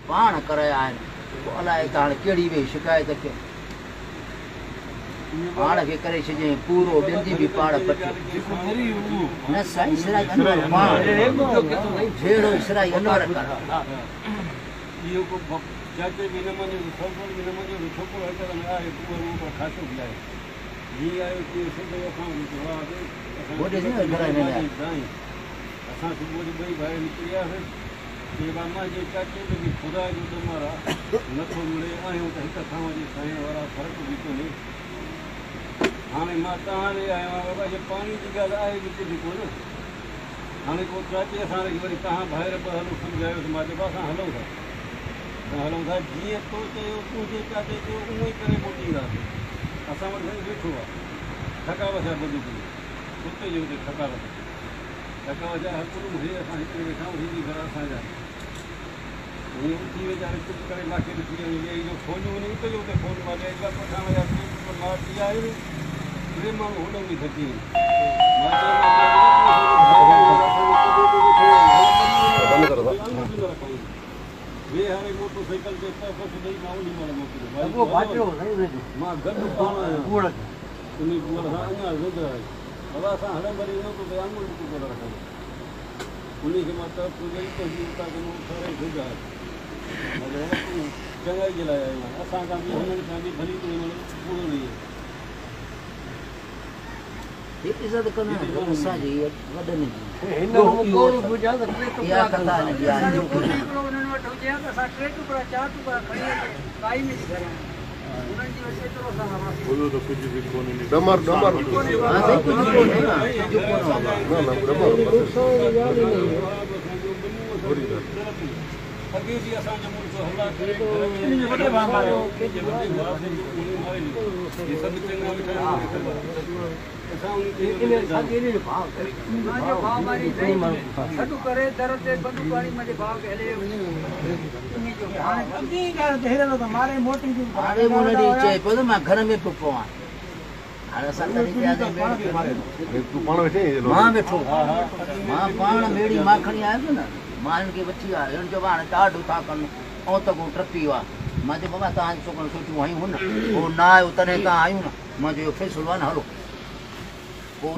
पाण कराया आहिनि अलाए त हाणे कहिड़ी भई शिकायत कयो पाण खे करे छॾियईं पूरो ॿियनि जी बि पाण पटी न साईं सिराई अनवर पाण जहिड़ो सिराई अनवर कर चाचे भी न मञे छोकिरो भी न मञे छोकिरो हिकु दम आहे उहो पर खासो बि आहे जीअं आयो तीअं सिधो असां असां सुबुह जो ॿई भाई निकिरी वियासीं चई मामा जे चाचे जो बि ख़ुदा जो दमार आहे नथो मिले आहियूं त हिक थांव जे खाइण वारा फ़र्क़ु बि कोन्हे हाणे मां तव्हां ॾे आयो आहियां बाबा जे पाणी जी ॻाल्हि आहे बि कुझु कोन हाणे को चाचे असां वरी तव्हां ॿाहिरि ॿ हलो सम्झायोसि मां चयो असां हलूं था जीअं तो चयो तूं जे चाचे चयो उहो ई करे मोटींदासीं असां वटि साईं वेठो आहे थकावत आहे ॿधो पियो हुते जो हुते थकावत जा हकुम हे असां हिते वेठा आहियूं हिंदी घर असांजा हीअं उथी वीचारे चुप करे माखे ॾिसी जो फोनियूं वञी उते जो उते फोन मां पठाण जा मां थी आहियूं टे माण्हू होॾो बि थकी वे हाणे मोटरसाइकिल ते पैसो ॾेई मां ओॾी महिल मोकिलियो मां गॾु पाण आहियां उन सां अञा वेंदो आहे बाबा असां हलण भली वञूं त आंगुर बि कोन रखंदो उन खे मां तरफ़ ॾेई पंहिंजी उतां खे मूं सारे वेंदा चङाई जे लाइ आयो आहियां असां खां बि हुननि खां बि भली पूरो ॾींहुं इज़त कंदा असांजी वॾनि अॻे बि असांजो मुल्क हला करे मां घर में पियो पवां मां वेठो मां पाण मेड़ी मां खणी आयुसि न मां हिन खे वठी आयो हिन चयो हाणे ॾाढो था कनि ऐं त को टपी वियो आहे मां चयो बाबा तव्हांजो छोकिरो सोचियूं आहियूं न उहो न आयो तॾहिं तव्हां आहियूं न मां चयो फैसलो आहे न हलो पोइ